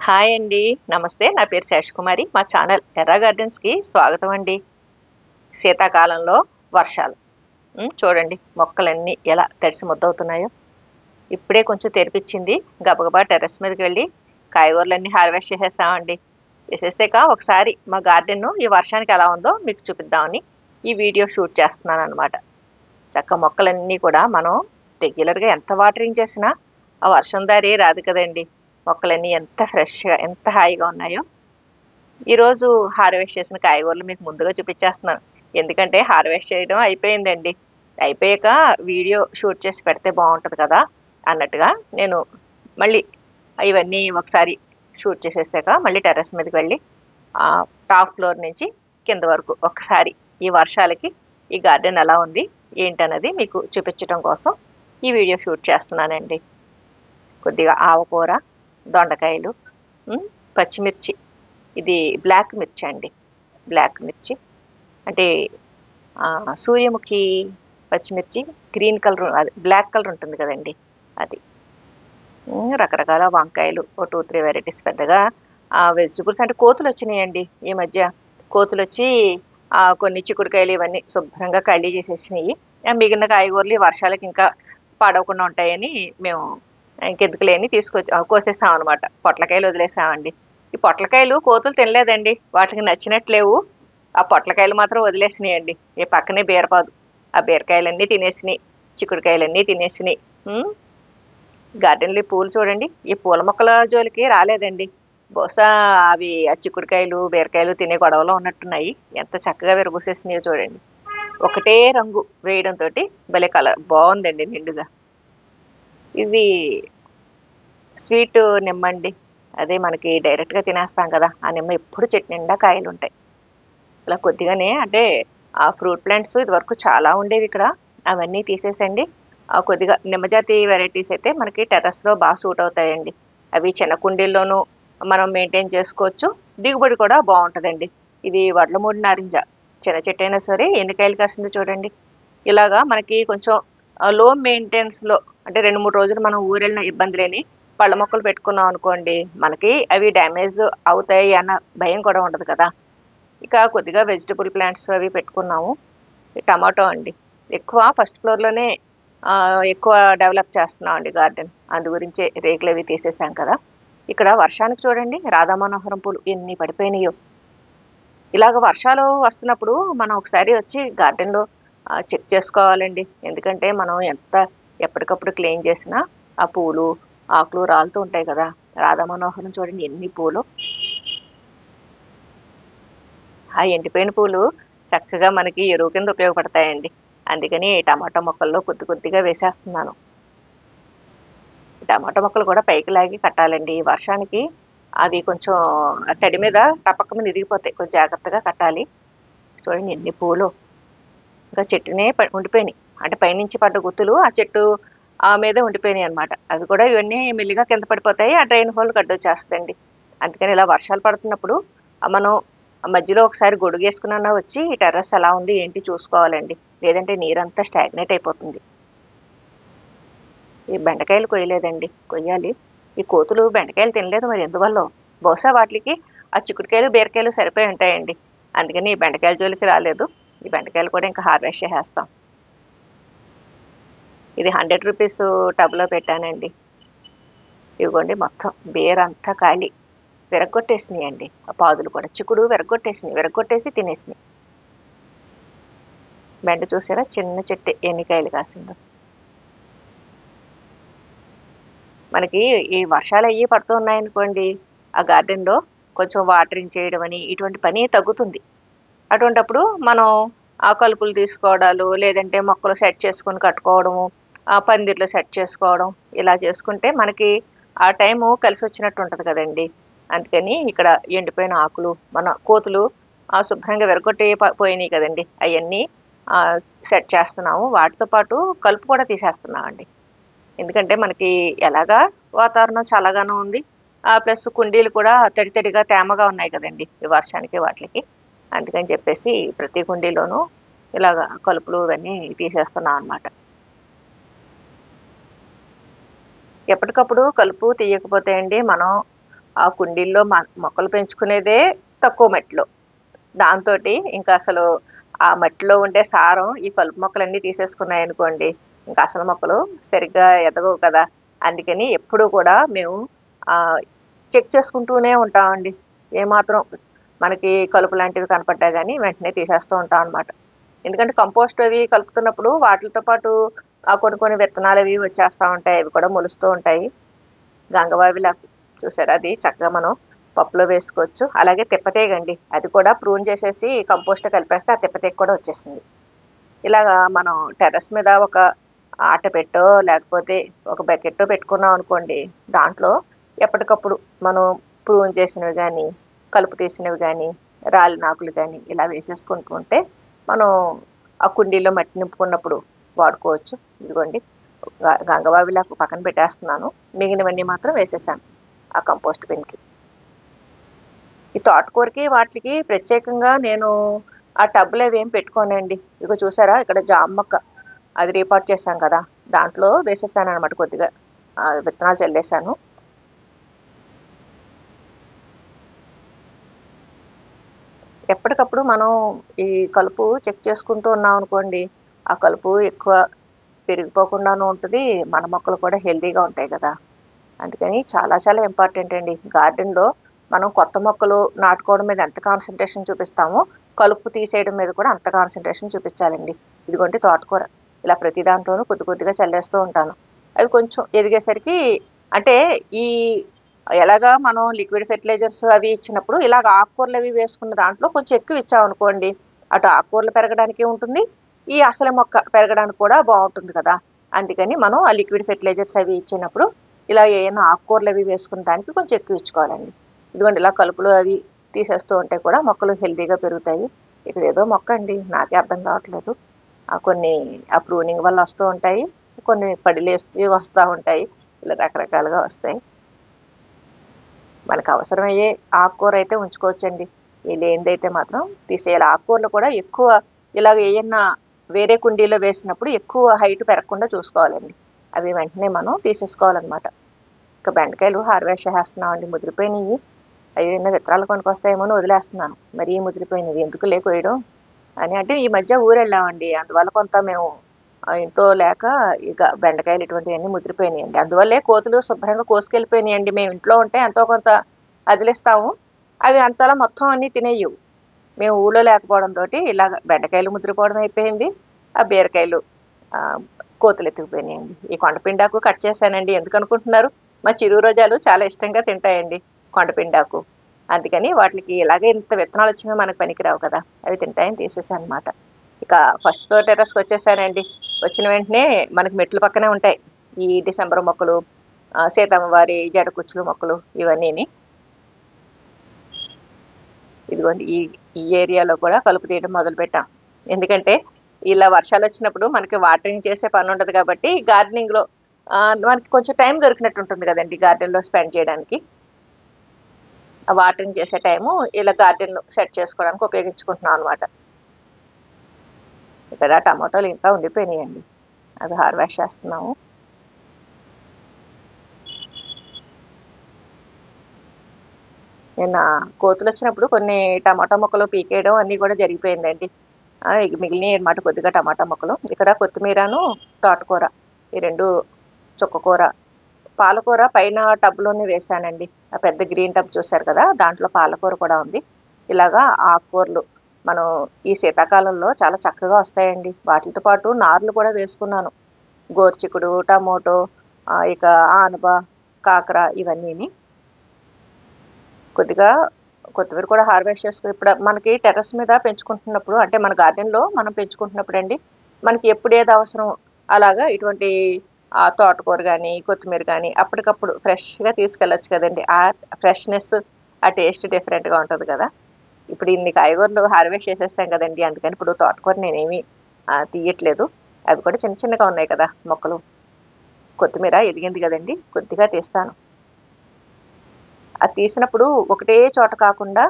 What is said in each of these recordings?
Hi అండి. నమస్తే. నా పేరు శేషకుమారి. మా ఛానల్ ఎర్రా గార్డెన్స్‌కి స్వాగతం అండి. శీతాకాలంలో వర్షాలు. చూడండి మొక్కలన్నీ ఎలా తడిసి ముద్దవుతున్నాయో. ఇప్పుడే కొంచెం తెరిపిచ్చింది. గబగబా టెర్రస్ మీదకి వెళ్లి కాయగూరలన్నీ హార్వెస్ట్ చేసేసామండి. చేసేసాక ఒకసారి మా గార్డెను ఈ వర్షానికి ఎలా ఉందో మీకు చూపిద్దామని ఈ వీడియో షూట్ చేస్తున్నాననమాట. మొక్కలన్నీ కూడా మనం రెగ్యులర్‌గా ఎంత వాటరింగ్ చేసినా ఆ వర్షం దారి రాదు కదండీ! మొక్కలన్నీ ఎంత ఫ్రెష్‌గా, ఎంత హాయిగా ఉన్నాయో. ఈరోజు హార్వెస్ట్ చేసిన కాయగూరలు మీకు ముందుగా చూపిచ్చేస్తున్నాను. ఎందుకంటే హార్వెస్ట్ చేయడం అయిపోయిందండి. అయిపోయాక వీడియో షూట్ చేసి పెడితే బావుంటది కదా! అన్నట్టుగా నేను మళ్ళీ ఇవన్నీ ఒకసారి షూట్ చేసేసాక మళ్ళీ టెర్రస్ మీదకి వెళ్ళి టాప్ ఫ్లోర్ నుంచి కింద వరకు ఒక్కసారి ఈ వర్షాలకి ఈ గార్డెన్ ఎలా ఉంది, ఏంటన్నది మీకు చూపించటం కోసం ఈ వీడియో షూట్ చేస్తున్నానండి. కొద్దిగా ఆవకూర, దొండకాయలు, పచ్చిమిర్చి. ఇది బ్లాక్ మిర్చి అండి. బ్లాక్ మిర్చి అంటే సూర్యముఖి పచ్చిమిర్చి గ్రీన్ కలర్ అది బ్లాక్ కలర్ ఉంటుంది కదండీ! అది. రకరకాల వంకాయలు ఓ 2, 3 వెరైటీస్ పెద్దగా వెజిటబుల్స్ అంటే కోతులొచ్చినాయండి ఈ మధ్య. కోతులొచ్చి కొన్ని చిక్కుడుకాయలు ఇవన్నీ శుభ్రంగా ఖాళీ చేసేసినియి. మిగిలిన కాయగూరలు ఈ వర్షాలకి ఇంకా పాడవకుండా ఉంటాయని మేము ఇంకెందుకులే అని కోసేసామనమాట. పొట్లకాయలు వదిలేసామండి. ఈ పొట్లకాయలు కోతులు తినలేదండి. వాటికి నచ్చినట్టు లేవు. ఆ పొట్లకాయలు మాత్రం వదిలేసినియండి. ఈ పక్కనే బీరపాదు. ఆ బీరకాయలన్నీ తినేసినియి. చిక్కుడుకాయలన్నీ తినేసినియి. గార్డెన్‌లో ఈ పూలు చూడండి. ఈ పూల మొక్కల జోలికి రాలేదండి. బహుశా అవి ఆ చిక్కుడుకాయలు, బీరకాయలు తినే గొడవలో ఉన్నట్టున్నాయి. ఎంత చక్కగా విరబూసేసినాయో చూడండి. ఒకటే రంగు వేయడంతోటి భలే బావుందండి నిండుగా. ఇది స్వీట్ నిమ్మండి. అదే మనకి డైరెక్ట్‌గా తినేస్తాం కదా! ఆ నిమ్మ ఎప్పుడు చెట్టు నిండా కాయలుంటాయి. ఇలా కొద్దిగానే అంటే ఫ్రూట్ ప్లాంట్స్ ఇదివరకు చాలా ఉండేవిక్కడ. అవన్నీ తీసేసండి. కొద్దిగా నిమ్మజాతి వెరైటీస్ అయితే మనకి టెర్రస్‌లో సూట్ అవుతాయండి. అవి చిన్న కుండీల్లోనూ మనం మెయింటైన్ చేసుకోవచ్చు. దిగుబడి కూడా బావుంటదండి. ఇది వడ్లమూడి నారింజ. చిన్న చెట్టయినా సరే ఎన్ని కాయలు కాసిందో చూడండి. ఇలాగా మనకి కొంచెం లో మెయింటెనెన్స్‌లో అంటే 2, 3 రోజులు మనం ఊరెళ్ళినా ఇబ్బంది లేని పళ్ళ మొక్కలు పెట్టుకున్నాం అనుకోండి, మనకి అవి డ్యామేజ్ అవుతాయి అన్న భయం కూడా ఉండదు కదా! ఇక కొద్దిగా వెజిటబుల్ ప్లాంట్స్ అవి పెట్టుకున్నాము. టమాటో అండి. ఎక్కువ ఫస్ట్ ఫ్లోర్‌లోనే ఎక్కువ డెవలప్ చేస్తున్నామండి గార్డెన్. అందు గురించే రేకులవి తీసేసాం కదా! ఇక్కడ వర్షానికి చూడండి రాధా మనోహరం పూలు ఎన్ని పడిపోయినాయో. ఇలాగ వర్షాలు వస్తున్నప్పుడు మనం ఒకసారి వచ్చి గార్డెన్‌లో చెక్ చేసుకోవాలండి. ఎందుకంటే మనం ఎంత ఎప్పటికప్పుడు క్లీన్ చేసినా ఆ పూలు, ఆకులు రాలుతూ ఉంటాయి కదా! రాధా మనోహరం చూడండి ఎన్ని పూలో. ఆ ఎండిపోయిన పూలు చక్కగా మనకి ఎరువు కింద ఉపయోగపడతాయండి. అందుకని టమాటా మొక్కల్లో కొద్ది కొద్దిగా వేసేస్తున్నాను. టమాటా మొక్కలు కూడా పైకి లాగి కట్టాలండి. ఈ వర్షానికి అవి కొంచెం తడి మీద టపక్కమని ఇరిగిపోతాయి. కొంచెం జాగ్రత్తగా కట్టాలి. చూడండి ఎన్ని పూలో. ఇంకా చెట్టునే ఉండిపోయినాయి. అంటే పైనుంచి పడ్డ గుత్తులు ఆ చెట్టు మీదే ఉండిపోయినాయనమాట. అవి కూడా ఇవన్నీ మెల్లిగా కింద పడిపోతాయి. ఆ డ్రైన్ హోల్‌కి అడ్డొచ్చేస్తదండి. అందుకని ఇలా వర్షాలు పడుతున్నప్పుడు మనం మధ్యలో ఒకసారి గొడుగేసుకునన్నా వచ్చి ఈ టెర్రస్ ఎలా ఉంది ఏంటి చూసుకోవాలండి. లేదంటే నీరంతా స్టాగ్నేట్ అయిపోతుంది. ఈ బెండకాయలు కొయ్యలేదండి. కొయ్యాలి. ఈ కోతులు బెండకాయలు తినలేదు మరి ఎందువల్లో. బహుశా వాటిలికి ఆ చిక్కుడుకాయలు, బీరకాయలు సరిపోయి ఉంటాయండి. అందుకని ఈ బెండకాయల జోలికి రాలేదు. ఈ బెండకాయలు కూడా ఇంకా హార్వెస్ట్ చేసేస్తాం. ఇది రూ. 100 టబ్‌లో పెట్టానండి. ఇదిగోండి మొత్తం బేరంతా ఖాళీ. విరగ్గొట్టేసినియండి. ఆ పాదులు కూడా. చిక్కుడు విరగ్గొట్టేసినియి. విరగ్గొట్టేసి తినేసినియి. బెండ చూసారా చిన్న చెట్టే ఎన్ని కాయలు కాసిందో. మనకి ఈ వర్షాలయ్యి పడుతూ ఉన్నాయనుకోండి, ఆ గార్డెన్‌లో కొంచెం వాటరింగ్ చేయడం అని ఇటువంటి పని తగ్గుతుంది. అటువంటప్పుడు మనం కలుపులు తీసుకోవడాలు, లేదంటే మొక్కలు సెట్ చేసుకొని కట్టుకోవడము, పందిర్లు సెట్ చేసుకోవడం, ఇలా చేసుకుంటే మనకి ఆ టైము కలిసొచ్చినట్టు ఉంటది కదండీ! అందుకని ఇక్కడ ఎండిపోయిన ఆకులు, మన కోతులు శుభ్రంగా విరగ్గొట్టి పోయినియి కదండీ! అయన్నీ ఆహ్, సెట్ చేస్తున్నాము. వాటితో పాటు కలుపు కూడా తీసేస్తున్నామండి. ఎందుకంటే మనకి ఎలాగా వాతావరణం చల్లగాను ఉంది. ప్లస్ కుండీలు కూడా తడి తడిగా తేమగా ఉన్నాయి కదండీ! ఈ వర్షానికి వాటిలకి. అందుకని చెప్పేసి ప్రతి కుండీలోనూ ఇలాగ కలుపులు ఇవన్నీ తీసేస్తున్నాం అనమాట. ఎప్పటికప్పుడు కలుపు తీయకపోతే అండి మనం ఆ కుండీల్లో మొక్కలు పెంచుకునేదే తక్కువ మట్టిలో. దాంతోటి ఇంకా అసలు ఆ మట్టిలో ఉండే సారం ఈ కలుపు మొక్కలన్నీ తీసేసుకున్నాయనుకోండి, ఇంకా అసలు మొక్కలు సరిగ్గా ఎదగవు కదా! అందుకని ఎప్పుడూ కూడా మేము చెక్ చేసుకుంటూనే ఉంటామండి. ఏమాత్రం మనకి కలుపు లాంటివి కనపడ్డా గానీ వెంటనే తీసేస్తూ ఉంటాం అనమాట. ఎందుకంటే కంపోస్ట్ అవి కలుపుతున్నప్పుడు వాటిలతో పాటు కొన్ని కొన్ని విత్తనాలవి వచ్చేస్తా ఉంటాయి. అవి కూడా మొలుస్తూ ఉంటాయి. గంగవావిలాకు చూసారా, అది చక్కగా మనం పప్పులో వేసుకోవచ్చు. అలాగే తిప్పతీగండి, అది కూడా ప్రూన్ చేసేసి కంపోస్ట్‌లో కలిపేస్తే ఆ తిప్పతీగ కూడా వచ్చేసింది. ఇలాగా మనం టెర్రస్ మీద ఒక అట్టపెట్టో లేకపోతే ఒక బకెట్టో పెట్టుకున్నాం అనుకోండి, దాంట్లో ఎప్పటికప్పుడు మనం ప్రూన్ చేసినవి గానీ, కలుపు తీసినవి గానీ, రాలిన ఆకులు గానీ ఇలా వేసేసుకుంటూ ఉంటే మనం ఆ కుండీలో మట్టి నింపుకున్నప్పుడు వాడుకోవచ్చు. ఇదిగోండి గంగవావిలాకు పక్కన పెట్టేస్తున్నాను. మిగిలినవన్నీ మాత్రం వేసేసాను ఆ కంపోస్ట్ బిన్‌కి. ఈ తోటకూరకి వాటికి ప్రత్యేకంగా నేను ఆ టబ్‌లో అవేం పెట్టుకోనండి. ఇదిగో చూసారా, ఇక్కడ జామ మొక్క అది రీపాట్ చేశాం కదా! దాంట్లో వేసేసాననమాట కొద్దిగా. విత్తనాలు చల్లేసాను. ఎప్పటికప్పుడు మనం ఈ కలుపు చెక్ చేసుకుంటూ ఉన్నామనుకోండి, ఆ కలుపు ఎక్కువ పెరిగిపోకుండాను ఉంటది. మన మొక్కలు కూడా హెల్తీగా ఉంటాయి కదా! అందుకని చాలా చాలా ఇంపార్టెంట్ అండి. గార్డెన్‌లో మనం కొత్త మొక్కలు నాటుకోవడం మీద ఎంత కాన్సంట్రేషన్ చూపిస్తామో, కలుపు తీసేయడం మీద కూడా అంత కాన్సంట్రేషన్ చూపించాలండి. ఇదిగోండి తోటకూర. ఇలా ప్రతి దాంట్లోనూ కొద్ది కొద్దిగా చల్లేస్తూ ఉంటాను. అవి కొంచెం ఎదిగేసరికి అంటే ఈ ఎలాగా మనం లిక్విడ్ ఫెర్టిలైజర్స్ అవి ఇచ్చినప్పుడు ఇలాగ ఆకుకూరలు అవి వేసుకున్న దాంట్లో కొంచెం ఎక్కువ ఇచ్చామనుకోండి, అటు ఆకుకూరలు పెరగడానికి ఉంటుంది, ఈ అసలు మొక్క పెరగడానికి కూడా బావుంటుంది కదా! అందుకని మనం ఆ లిక్విడ్ ఫెర్టిలైజర్స్ అవి ఇచ్చినప్పుడు ఇలా ఏయన్నా ఆకుకూరలు అవి వేసుకున్న దానికి కొంచెం ఎక్కువ ఇచ్చుకోవాలండి. ఇదిగోండి ఇలా కలుపులు అవి తీసేస్తూ ఉంటే కూడా మొక్కలు హెల్తీగా పెరుగుతాయి. ఇక్కడ ఏదో మొక్క అండి, నాకే అర్థం కావట్లేదు. కొన్ని ప్రూనింగ్ వల్ల వస్తూ ఉంటాయి. కొన్ని పడిలేసి వస్తా ఉంటాయి. ఇలా రకరకాలుగా వస్తాయి. మనకు అవసరమయ్యే ఆకుకూర అయితే ఉంచుకోవచ్చండి. ఈ లేనిదైతే మాత్రం తీసేయాలి. ఆకుకూరలు కూడా ఎక్కువ ఇలాగ ఏయన్నా వేరే కుండీలో వేసినప్పుడు ఎక్కువ హైట్ పెరగకుండా చూసుకోవాలండి. అవి వెంటనే మనం తీసేసుకోవాలనమాట. ఇక బెండకాయలు హార్వెస్ట్ చేసేస్తున్నామండి. ముదిరిపోయినయి. అవి ఏమన్నా విత్తనాలు కొనుక్కొస్తాయేమో అని వదిలేస్తున్నాను. మరీ ముదిరిపోయినవి ఎందుకులే కోయడం అని. అంటే ఈ మధ్య ఊరెళ్ళామండి. అందువల్ల కొంత మేము ఇంట్లో లేక ఇక బెండకాయలు ఇటువంటివన్నీ ముదిరిపోయినాయండి. అందువల్లే కోతులు శుభ్రంగా కోసుకెళ్ళిపోయినాయండి. మేము ఇంట్లో ఉంటే ఎంతో కొంత అదిలిస్తాము. అవి అంతలా మొత్తం అన్నీ తినేయవు. మేము ఊళ్ళో లేకపోవడంతోటి ఇలాగ బెండకాయలు ముదిరిపోవడం అయిపోయింది. ఆ బీరకాయలు ఆహ్, కోతులు ఎత్తుకుపోయినాయండి. ఈ కొండపిండాకు కట్ చేశానండి. ఎందుకనుకుంటున్నారు? మా చిరు రోజాలు చాలా ఇష్టంగా తింటాయండి కొండపిండాకు. అందుకని వాటికి ఇలాగే ఇంత విత్తనాలొచ్చినా మనకు పనికిరావు కదా! అవి తింటాయని తీసేసాననమాట. ఇక ఫస్ట్ ఫ్లోర్ టెర్రస్‌కొచ్చేసానండి. వచ్చిన వెంటనే మనకి మెట్ల పక్కనే ఉంటాయి ఈ డిసెంబర్ మొక్కలు, సీతమ్మ వారి జడ కుచ్చులు మొక్కలు ఇవన్నీని. ఇదిగోండి ఈ ఈ ఏరియాలో కూడా కలుపు తీయడం మొదలుపెట్టాం. ఎందుకంటే ఇలా వర్షాలొచ్చినప్పుడు మనకి వాటరింగ్ చేసే పనుండదు కాబట్టి గార్డెనింగ్‌లో మనకి కొంచెం టైం దొరికినట్టు ఉంటుంది గదండీ గార్డెన్‌లో స్పెండ్ చేయడానికి. ఆ వాటరింగ్ చేసే టైము ఇలా గార్డెన్ సెట్ చేసుకోవడానికి ఉపయోగించుకుంటున్నాం అనమాట. ఇక్కడ టమాటాలు ఇంకా ఉండిపోయినాయండి. అవి హార్వెస్ట్ చేస్తున్నాము. నిన్న కోతులొచ్చినప్పుడు కొన్ని టమాటా మొక్కలు పీకేయడం అన్నీ కూడా జరిగిపోయిందండి. ఇక మిగిలినయనమాట కొద్దిగా టమాటా మొక్కలు. ఇక్కడ కొత్తిమీరను, తోటకూర ఈ 2 చుక్కకూర, పాలకూర పైన టబ్‌లోనే వేశానండి. ఆ పెద్ద గ్రీన్ టబ్ చూసారు కదా! దాంట్లో పాలకూర కూడా ఉంది. ఇలాగా ఆకుకూరలు మనం ఈ శీతాకాలంలో చాలా చక్కగా వస్తాయండి. వాటిలతో పాటు నార్లు కూడా వేసుకున్నాను. గోరుచిక్కుడు, టమోటో, ఇక ఆనప, కాకర ఇవన్నీని. కొద్దిగా కొత్తిమీర కూడా హార్వెస్ట్ చేసుకొని ఇప్పుడు మనకి టెర్రస్ మీద పెంచుకుంటున్నప్పుడు అంటే మన గార్డెన్‌లో మనం పెంచుకుంటున్నప్పుడండి, మనకి ఎప్పుడు ఏది అవసరం అలాగా ఇటువంటి తోటకూర గానీ, కొత్తిమీర గానీ అప్పటికప్పుడు ఫ్రెష్‌గా తీసుకెళ్ళొచ్చు కదండీ! ఆ ఫ్రెష్‌నెస్, ఆ టేస్ట్ డిఫరెంట్‌గా ఉంటది కదా! ఇప్పుడు ఇన్ని కాయగూరలు హార్వెస్ట్ చేసేసాం కదండీ! అందుకని ఇప్పుడు తోటకూర నేనేమి తీయట్లేదు. అవి కూడా చిన్న చిన్నగా ఉన్నాయి కదా మొక్కలు. కొత్తిమీర ఎదిగింది కదండీ! కొద్దిగా తీస్తాను. అది తీసినప్పుడు ఒకటే చోట కాకుండా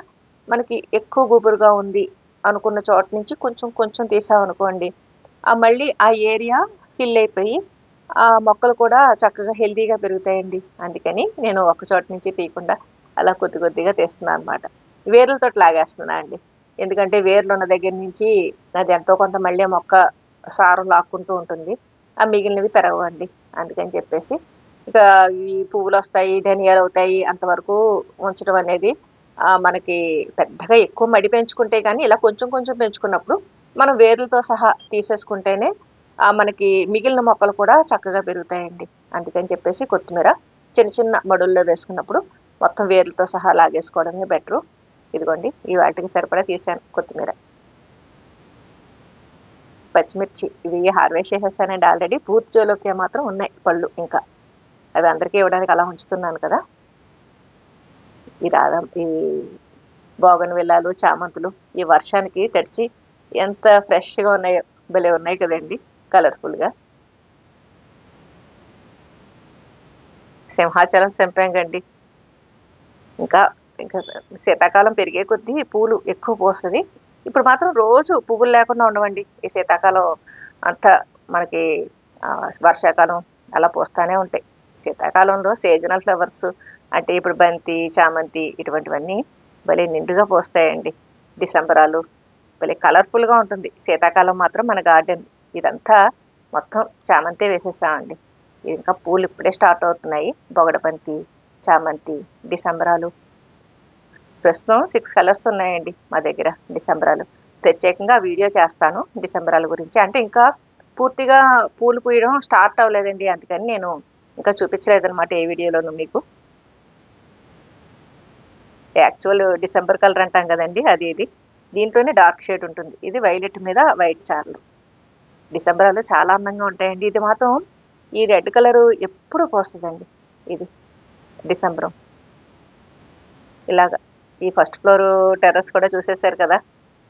మనకి ఎక్కువ గుబురుగా ఉంది అనుకున్న చోట నుంచి కొంచెం కొంచెం తీసామనుకోండి, మళ్ళీ ఆ ఏరియా ఫిల్ అయిపోయి ఆ మొక్కలు కూడా చక్కగా హెల్తీగా పెరుగుతాయండి. అందుకని నేను ఒక చోట నుంచి తీయకుండా అలా కొద్ది కొద్దిగా తీస్తున్నాను అనమాట. వేర్లతో లాగేస్తున్నా అండి. ఎందుకంటే వేర్లు ఉన్న దగ్గర నుంచి అది ఎంతో కొంత మళ్ళీ మొక్క సారం లాక్కుంటూ ఉంటుంది. ఆ మిగిలినవి పెరగవండి. అందుకని చెప్పేసి ఇక ఈ పువ్వులొస్తాయి, ధనియాలవుతాయి అంతవరకు ఉంచడం అనేది మనకి పెద్దగా ఎక్కువ మడి పెంచుకుంటే గానీ ఇలా కొంచెం కొంచెం పెంచుకున్నప్పుడు మనం వేర్లతో సహా తీసేసుకుంటేనే మనకి మిగిలిన మొక్కలు కూడా చక్కగా పెరుగుతాయండి. అందుకని చెప్పేసి కొత్తిమీర చిన్న చిన్న మడుల్లో వేసుకున్నప్పుడు మొత్తం వేర్లతో సహా లాగేసుకోవడమే బెటరు. ఇదిగోండి ఈ వాటికి సరిపడా తీసాను కొత్తిమీర. పచ్చిమిర్చి ఇవి హార్వెస్ట్ చేసేసానండి ఆల్రెడీ. పూర్తిలోకి మాత్రం ఉన్నాయి పళ్ళు ఇంకా. అవి అందరికీ ఇవ్వడానికి అలా ఉంచుతున్నాను కదా. ఈ బోగన్విల్లాలు, చామంతులు ఈ వర్షానికి తడిచి ఎంత ఫ్రెష్‌గా ఉన్నాయో. భలే ఉన్నాయి కదండీ కలర్‌ఫుల్‌గా. సింహాచలం సెంపంగండి. ఇంకా ఇంకా శీతాకాలం పెరిగే కొద్దీ పూలు ఎక్కువ పూస్తది. ఇప్పుడు మాత్రం రోజు పువ్వులు లేకుండా ఉండవండి. ఈ శీతాకాలం అంతా మనకి వర్షాకాలం అలా పూస్తానే ఉంటాయి. శీతాకాలంలో సీజనల్ ఫ్లవర్స్ అంటే ఇప్పుడు బంతి, చామంతి ఇటువంటివన్నీ భలే నిండుగా పూస్తాయండి. డిసెంబరాలు భలే కలర్‌ఫుల్‌గా ఉంటుంది. శీతాకాలం మాత్రం మన గార్డెన్ ఇదంతా మొత్తం చామంతే వేసేసామండి. ఇంకా పూలు ఇప్పుడే స్టార్ట్ అవుతున్నాయి. బొగడబంతి, చామంతి, డిసెంబరాలు. ప్రస్తుతం 6 కలర్స్ ఉన్నాయండి మా దగ్గర డిసెంబరాలు. ప్రత్యేకంగా వీడియో చేస్తాను డిసెంబరాల గురించి. అంటే ఇంకా పూర్తిగా పూలు పూయడం స్టార్ట్ అవ్వలేదండి. అందుకని నేను ఇంకా చూపించలేదనమాట ఏ వీడియోలోనూ మీకు. యాక్చువల్ డిసెంబర్ కలర్ అంటాం కదండి అది ఇది. దీంట్లోనే డార్క్ షేడ్ ఉంటుంది. ఇది వైలెట్ మీద వైట్ చారలు. డిసెంబరాలు చాలా అందంగా ఉంటాయండి. ఇది మాత్రం ఈ రెడ్ కలరు ఎప్పుడు పోస్తుందండి ఇది డిసెంబరం. ఇలాగ ఈ ఫస్ట్ ఫ్లోర్ టెర్రస్ కూడా చూసేశారు కదా.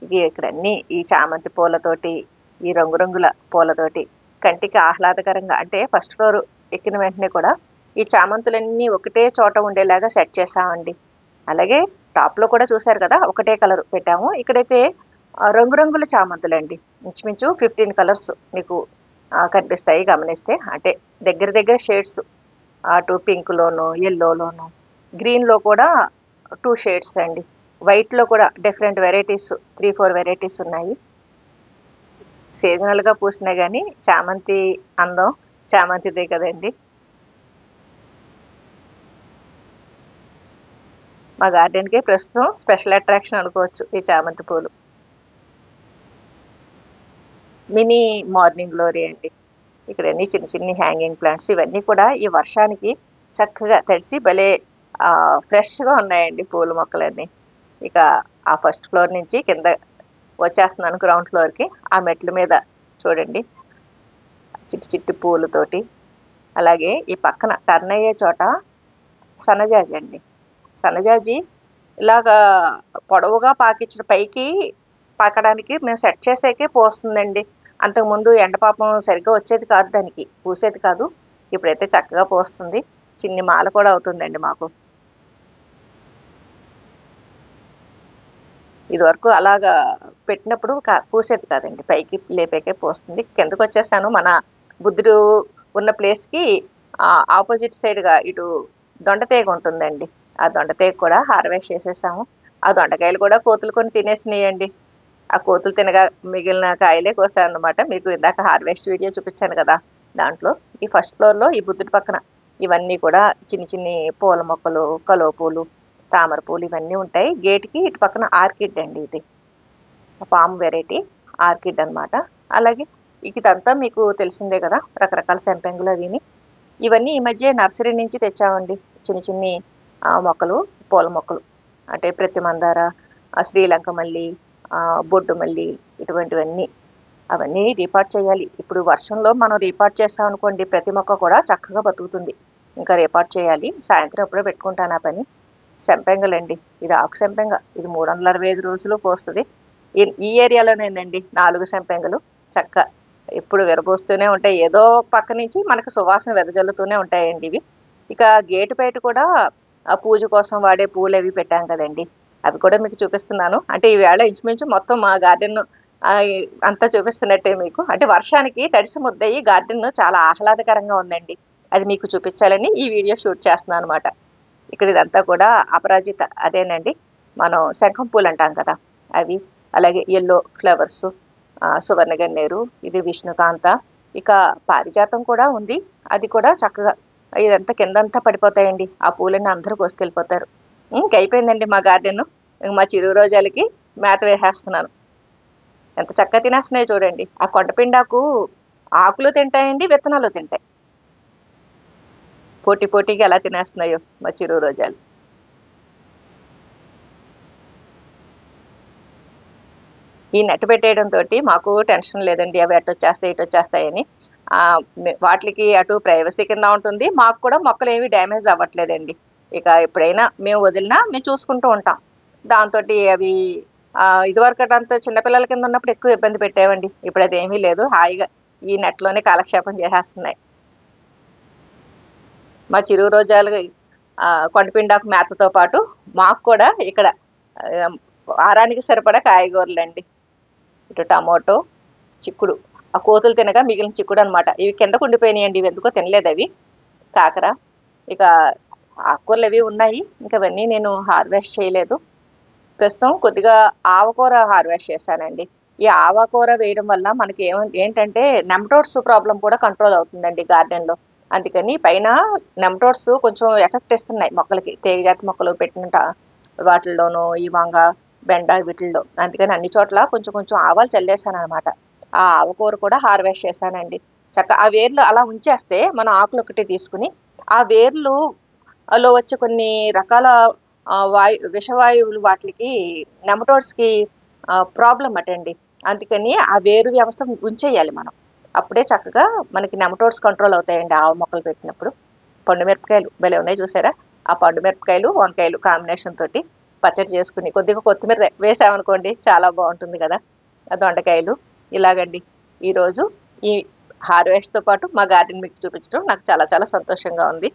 ఇది ఇక్కడ అన్ని ఈ చామంతి పూలతోటి, ఈ రంగురంగుల పూలతోటి కంటికి ఆహ్లాదకరంగా అంటే ఫస్ట్ ఫ్లోర్ ఎక్కిన వెంటనే కూడా ఈ చామంతులన్నీ ఒకటే చోట ఉండేలాగా సెట్ చేసామండి. అలాగే టాప్లో కూడా చూశారు కదా ఒకటే కలర్ పెట్టాము. ఇక్కడైతే రంగురంగుల చామంతులండి. ఇంచుమించు 15 కలర్స్ మీకు కనిపిస్తాయి గమనిస్తే. అంటే దగ్గర దగ్గర షేడ్స్ అటు పింక్‌లోను, యెల్లోలోను, గ్రీన్‌లో కూడా 2 షేడ్స్ అండి. వైట్‌లో కూడా డిఫరెంట్ వెరైటీస్ 3, 4 వెరైటీస్ ఉన్నాయి. సీజనల్‌గా పూసినా గానీ చామంతి అందం చామంతిదే కదండీ. మా గార్డెన్‌కి ప్రస్తుతం స్పెషల్ అట్రాక్షన్ అనుకోవచ్చు ఈ చామంతి పూలు. మినీ మార్నింగ్ గ్లోరీ అండి. ఇక్కడన్నీ చిన్న చిన్ని హ్యాంగింగ్ ప్లాంట్స్ ఇవన్నీ కూడా ఈ వర్షానికి చక్కగా తడిసి భలే ఫ్రెష్‌గా ఉన్నాయండి పూల మొక్కలన్నీ. ఇక ఆ ఫస్ట్ ఫ్లోర్ నుంచి కింద వచ్చేస్తున్నాను గ్రౌండ్ ఫ్లోర్‌కి. ఆ మెట్ల మీద చూడండి చిట్టి చిట్టి పూలతోటి. అలాగే ఈ పక్కన టర్న్ అయ్యే చోట సన్నజాజి అండి. సన్నజాజి ఇలాగా పొడవుగా పాకించిన పైకి పాకడానికి మేము సెట్ చేసాకే పూస్తుందండి. అంతకుముందు ఎండపాపం సరిగ్గా వచ్చేది కాదు దానికి. పూసేది కాదు. ఇప్పుడైతే చక్కగా పూస్తుంది. చిన్ని మాల కూడా అవుతుందండి మాకు. ఇదివరకు అలాగా పెట్టినప్పుడు పూసేది కాదండి. పైకి లేపాకే పూస్తుంది. కిందకొచ్చేసాను. మన బుద్ధుడు ఉన్న ప్లేస్‌కి ఆపోజిట్ సైడ్‌గా ఇటు దొండతీగ ఉంటుందండి. ఆ దొండతీగ కూడా హార్వెస్ట్ చేసేసాము. ఆ దొండకాయలు కూడా కోతులు కొన్ని తినేసినాయండి. ఆ కోతులు తినగా మిగిలిన కాయలే కోసానన్నమాట. మీకు ఇందాక హార్వెస్ట్ వీడియో చూపించాను కదా. దాంట్లో ఈ ఫస్ట్ ఫ్లోర్‌లో ఈ బుద్ధుడి పక్కన ఇవన్నీ కూడా చిన్ని చిన్ని పూల మొక్కలు, కలువ పూలు, తామర పూలు ఇవన్నీ ఉంటాయి. గేట్‌కి ఇటు పక్కన ఆర్కిడ్ అండి ఇది. పామ్ వెరైటీ ఆర్కిడ్ అన్నమాట. అలాగే ఇదంతా మీకు తెలిసిందే కదా. రకరకాల సంపెంగులు అవిని. ఇవన్నీ ఈ మధ్య నర్సరీ నుంచి తెచ్చామండి. చిన్ని చిన్ని మొక్కలు, పూల మొక్కలు. అంటే ప్రతి మందార, శ్రీలంక మల్లి, బొడ్డు మల్లి ఇటువంటివన్నీ. అవన్నీ రీపాట్ చేయాలి. ఇప్పుడు వర్షంలో మనం రీపాట్ చేసామనుకోండి ప్రతి మొక్క కూడా చక్కగా బతుకుతుంది. ఇంకా రీపాట్ చేయాలి. సాయంత్రం ఎప్పుడో పెట్టుకుంటాను ఆ పని. సంపెంగలండి. ఇది ఆకు సంపెంగ. ఇది 365 రోజులు పూస్తది. ఈ ఏరియాలోనేనండి 4 సంపెంగలు చక్క ఎప్పుడు విరబూస్తూనే ఉంటాయి. ఏదో పక్క నుంచి మనకు సువాసన వెదజల్లుతూనే ఉంటాయండి ఇవి. ఇక గేటు బయట కూడా పూజ కోసం వాడే పూలవి పెట్టాం కదండి. అవి కూడా మీకు చూపిస్తున్నాను. అంటే ఈవేళ ఇంచుమించు మొత్తం మా గార్డెన్ అంతా చూపిస్తున్నట్టే మీకు. అంటే వర్షానికి తడిసి ముద్దయి గార్డెన్ చాలా ఆహ్లాదకరంగా ఉందండి. అది మీకు చూపించాలని ఈ వీడియో షూట్ చేస్తున్నానన్నమాట. ఇక్కడ ఇదంతా కూడా అపరాజిత, అదేనండి మనం శంఖం పూలు అంటాం కదా అవి, అలాగే ఎల్లో ఫ్లవర్స్, సువర్ణ గన్నేరు, ఇది విష్ణుకాంత, ఇక పారిజాతం కూడా ఉంది. అది కూడా చక్కగా ఇదంతా కిందంతా పడిపోతాయండి. ఆ పూలన్నీ అందరూ కోసుకెళ్ళిపోతారు. ఇంక అయిపోయిందండి మా గార్డెన్. మా చిరు రోజాలకి మేత వేసేస్తున్నాను. ఎంత చక్కగా తినేస్తున్నాయో చూడండి. ఆ కొండపిండాకు ఆకులు తింటాయండి, విత్తనాలు తింటాయి. పోటీ పోటీగా ఎలా తినేస్తున్నాయో మా చిరు రోజాలు. ఈ నెట్ పెట్టేయడం తోటి మాకు టెన్షన్ లేదండి, అవి అటు వచ్చేస్తాయి ఇటు వచ్చేస్తాయని. వాటికి అటు ప్రైవసీ కింద ఉంటుంది, మాకు కూడా మొక్కలు ఏమి డ్యామేజ్ అవ్వట్లేదండి. ఇక ఎప్పుడైనా మేము వదిలినా మేము చూసుకుంటూ ఉంటాం. దాంతో అవి ఇదివరకు అంతా చిన్నపిల్లల కింద ఉన్నప్పుడు ఎక్కువ ఇబ్బంది పెట్టేవండి. ఇప్పుడు అది ఏమీ లేదు, హాయిగా ఈ నెట్లోనే కాలక్షేపం చేసేస్తున్నాయి. మా చిరు రోజాలు కొండపిండాకు మేతతో పాటు మాకు కూడా ఇక్కడ వారానికి సరిపడా కాయగూరలండి. ఇటు టమోటో, చిక్కుడు, ఆ కోతులు తినగా మిగిలిన చిక్కుడు అనమాట. ఇవి కిందకు ఉండిపోయినాయండి, ఇవి ఎందుకో తినలేదు అవి. కాకర, ఇక ఆకుకూరలు అవి ఉన్నాయి, ఇంకా అవన్నీ నేను హార్వెస్ట్ చేయలేదు. ప్రస్తుతం కొద్దిగా ఆవకూర హార్వెస్ట్ చేశానండి. ఈ ఆవకూర వేయడం వల్ల మనకి ఏంటంటే నెమటోడ్స్ ప్రాబ్లం కూడా కంట్రోల్ అవుతుందండి గార్డెన్లో. అందుకని పైన నెమటోడ్స్ కొంచెం ఎఫెక్ట్ ఇస్తున్నాయి మొక్కలకి, తీగజాతి మొక్కలు పెట్టిన వాటిల్లోనూ, ఈ వంగ, బెండ వీటిల్లో. అందుకని అన్ని చోట్ల కొంచెం కొంచెం ఆవాలు చల్లేసాను అనమాట. ఆ ఆవకూర కూడా హార్వెస్ట్ చేశానండి. ఆ వేర్లు అలా ఉంచేస్తే మనం ఆకులు ఒకటి తీసుకుని ఆ వేర్లు లో వచ్చే కొన్ని రకాల విషవాయువులు వాటికి నెమటోడ్స్కి ప్రాబ్లం అటండి. అందుకని ఆ వేరు వ్యవస్థ ఉంచేయాలి మనం, అప్పుడే చక్కగా మనకి నెమటోడ్స్ కంట్రోల్ అవుతాయండి ఆవ మొక్కలు పెట్టినప్పుడు. పండు మిరపకాయలు భలే ఉన్నాయి చూసారా. ఆ పండు మిరపకాయలు వంకాయలు కాంబినేషన్ తోటి పచ్చడి చేసుకుని కొద్దిగా కొత్తిమీర వేసామనుకోండి చాలా బాగుంటుంది కదా. దొండకాయలు ఇలాగండి. ఈరోజు ఈ హార్వెస్ట్తో పాటు మా గార్డెన్ మీకు చూపించడం నాకు చాలా చాలా సంతోషంగా ఉంది.